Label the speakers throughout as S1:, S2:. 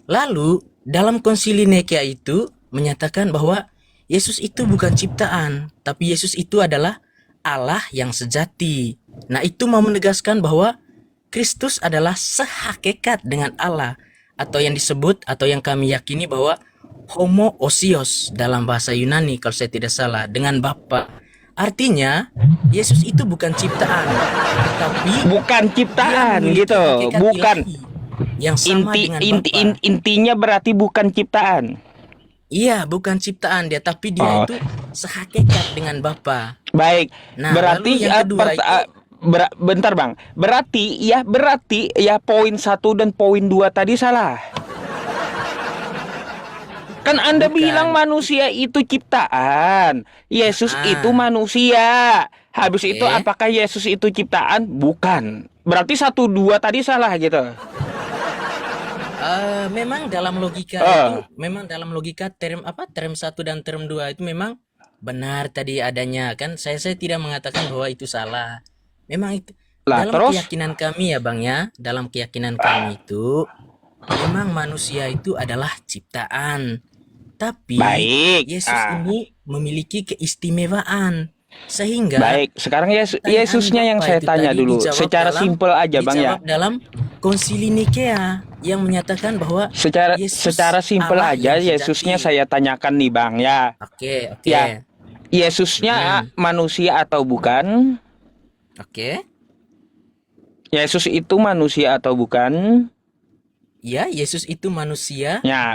S1: Lalu dalam konsili Nikea itu menyatakan bahwa Yesus itu bukan ciptaan, tapi Yesus itu adalah Allah yang sejati. Nah, itu mau menegaskan bahwa Kristus adalah sehakikat dengan Allah, atau yang disebut atau yang kami yakini bahwa homoousios dalam bahasa Yunani kalau saya tidak salah, dengan Bapa. Artinya Yesus itu bukan ciptaan, tetapi
S2: Bukan
S1: dia
S2: ciptaan
S1: memiliki
S2: gitu,
S1: hakikat
S2: bukan.
S1: ilahi yang sama dengan Bapa.
S2: Intinya berarti bukan ciptaan.
S1: Iya, bukan ciptaan dia, tapi dia
S2: Oh,
S1: itu sehakikat dengan Bapa.
S2: baik.
S1: Nah, lalu
S2: Berarti
S1: yang kedua itu,
S2: bentar Bang. Berarti ya poin satu dan poin 2 tadi salah. Kan Anda bilang
S1: bukan.
S2: manusia itu ciptaan. Yesus itu
S1: Ah,
S2: manusia. Habis itu
S1: oke.
S2: apakah Yesus itu ciptaan? Bukan. Berarti satu dua tadi salah gitu.
S1: Memang dalam logika
S2: Eh,
S1: itu, memang dalam logika term apa, term satu dan term 2 itu memang benar tadi adanya kan. Saya tidak mengatakan bahwa itu salah. Memang itu
S2: lah
S1: dalam
S2: terus
S1: keyakinan kami ya Bang ya, dalam keyakinan kami itu memang manusia itu adalah ciptaan. Tapi
S2: baik.
S1: Yesus ini memiliki keistimewaan sehingga
S2: Baik. Sekarang
S1: pertanyaan
S2: Yesusnya yang
S1: Bapak
S2: saya
S1: itu
S2: tanya
S1: tadi
S2: dulu. Secara simpel aja Bang ya.
S1: dijawab dalam Konsili Nikea yang menyatakan bahwa
S2: Secara
S1: Yesus
S2: simpel
S1: Allah
S2: aja
S1: yang
S2: Yesusnya
S1: sejati.
S2: saya tanyakan nih Bang ya.
S1: Oke, oke.
S2: Ya, Yesusnya
S1: Mm,
S2: manusia atau bukan?
S1: oke.
S2: Yesus itu manusia atau bukan?
S1: Ya, Yesus itu manusia
S2: Ya,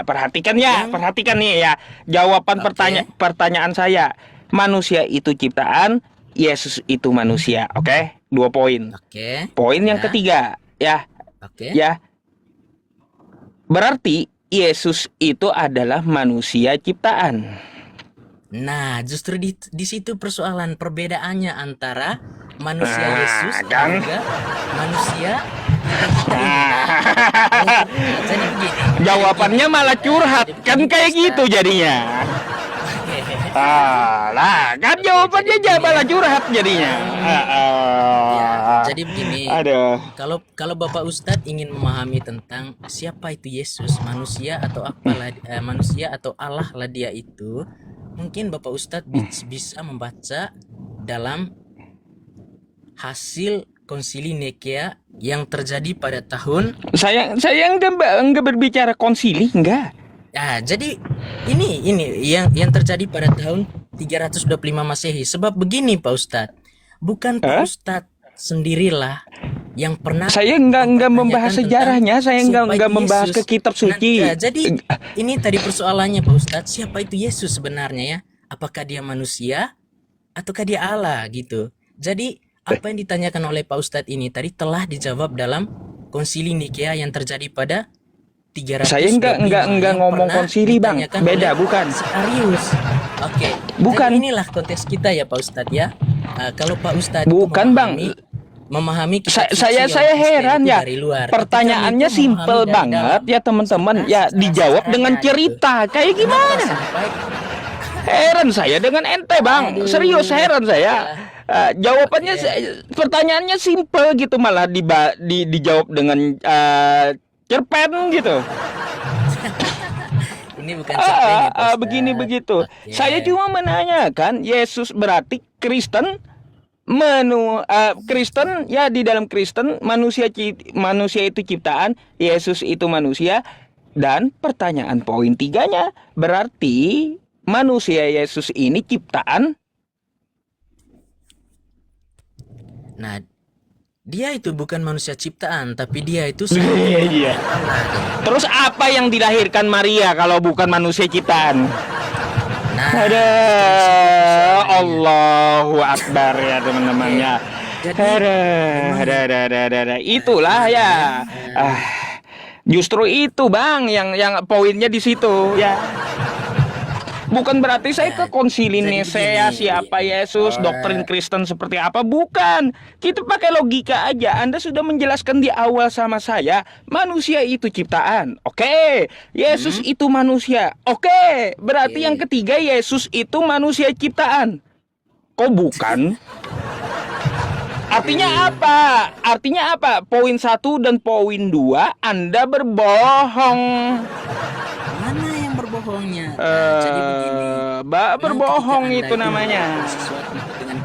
S1: yang
S2: perhatikan nih ya. Jawaban
S1: oke,
S2: pertanyaan saya. Manusia itu ciptaan, Yesus itu manusia. Oke? 2 poin.
S1: oke.
S2: Poin yang
S1: Ya,
S2: ketiga, ya,
S1: oke.
S2: ya. Berarti Yesus itu adalah manusia ciptaan.
S1: Nah, justru di situ persoalan perbedaannya antara manusia
S2: Nah,
S1: Yesus dan
S2: kan?
S1: juga manusia kita ini. Nah,
S2: Nah,
S1: jadi begini,
S2: jawabannya malah curhat.
S1: jadi
S2: Kan
S1: begini Pak
S2: kayak gitu
S1: Ustadz.
S2: jadinya.
S1: Oke,
S2: Lah, kan
S1: oke, jadi
S2: jawabannya
S1: begini ya.
S2: malah curhat jadinya.
S1: Ya, jadi begini.
S2: Aduh.
S1: Kalau kalau Bapak Ustadz ingin memahami tentang siapa itu Yesus, manusia atau apalah, manusia atau Allah lah dia itu, mungkin Bapak Ustadz bisa membaca dalam hasil Konsili Nikea yang terjadi pada tahun.
S2: Saya enggak berbicara konsili, enggak.
S1: Jadi ini yang terjadi pada tahun 325 Masehi. Sebab begini Pak Ustadz, bukan Pak
S2: Hah?
S1: Ustadz sendirilah yang pernah
S2: Saya enggak membahas
S1: mempertanyakan tentang
S2: sejarahnya, saya
S1: siapa
S2: enggak
S1: itu
S2: membahas ke
S1: Yesus.
S2: kitab
S1: Nah,
S2: suci.
S1: jadi ini tadi persoalannya Pak Ustadz, siapa itu Yesus sebenarnya ya? Apakah dia manusia ataukah dia Allah gitu? Jadi apa yang ditanyakan oleh Pak Ustadz ini tadi telah dijawab dalam Konsili Nikea yang terjadi pada
S2: Saya enggak
S1: 325 yang
S2: ngomong
S1: pernah
S2: konsili, Bang.
S1: ditanyakan oleh
S2: Beda, bukan.
S1: si Arius. Oke, jadi
S2: Bukan.
S1: inilah konteks kita ya Pak Ustadz ya. Kalau Pak Ustadz itu
S2: Bukan, Bang.
S1: memahami kitab suci
S2: Saya
S1: orang
S2: saya
S1: Kristen
S2: heran
S1: itu
S2: ya.
S1: dari luar. Tapi kami
S2: Pertanyaannya
S1: itu memahami
S2: simpel
S1: dari
S2: banget
S1: dalam
S2: ya teman-teman. Ya dijawab dengan
S1: sejarah-sejarahnya gitu.
S2: cerita. Kayak
S1: Kenapa
S2: gimana?
S1: sampai
S2: Heran saya dengan ente Bang. Serius
S1: aduh
S2: heran saya.
S1: ya.
S2: Jawabannya
S1: Oke.
S2: pertanyaannya simpel gitu malah dijawab dengan cerpen gitu.
S1: Ini bukan cerpen ya Pak
S2: Begini
S1: Ustadz.
S2: begitu.
S1: Oke.
S2: Saya cuma menanyakan Yesus berarti Kristen Kristen ya di dalam Kristen manusia itu ciptaan, Yesus itu manusia dan pertanyaan poin tiganya berarti manusia Yesus ini ciptaan.
S1: Nah, dia itu bukan manusia ciptaan, tapi dia itu
S2: Iya.
S1: Allah.
S2: Terus apa yang dilahirkan Maria kalau bukan manusia ciptaan?
S1: Nah,
S2: Ada
S1: justru di situ persoalannya.
S2: Allahu Akbar ya teman-teman
S1: Oke.
S2: ya.
S1: Jadi memang
S2: Ada. Itulah ya. Ah, justru itu Bang yang poinnya di situ ya. Bukan berarti saya ke
S1: ya,
S2: konsili
S1: jadi
S2: Nisea
S1: begini.
S2: siapa Yesus, doktrin Kristen seperti apa, bukan. Kita pakai logika aja. Anda sudah menjelaskan di awal sama saya, manusia itu ciptaan. Oke, Yesus
S1: Hmm,
S2: itu manusia. Oke, berarti yang
S1: oke.
S2: ketiga Yesus itu manusia ciptaan. Kok bukan? Artinya apa? Artinya apa? Poin 1 dan poin 2 Anda berbohong.
S1: Mana yang berbohongnya? Nah, jadi begini. Memang
S2: Berbohong
S1: ketika Anda
S2: itu namanya.
S1: melakukan sesuatu,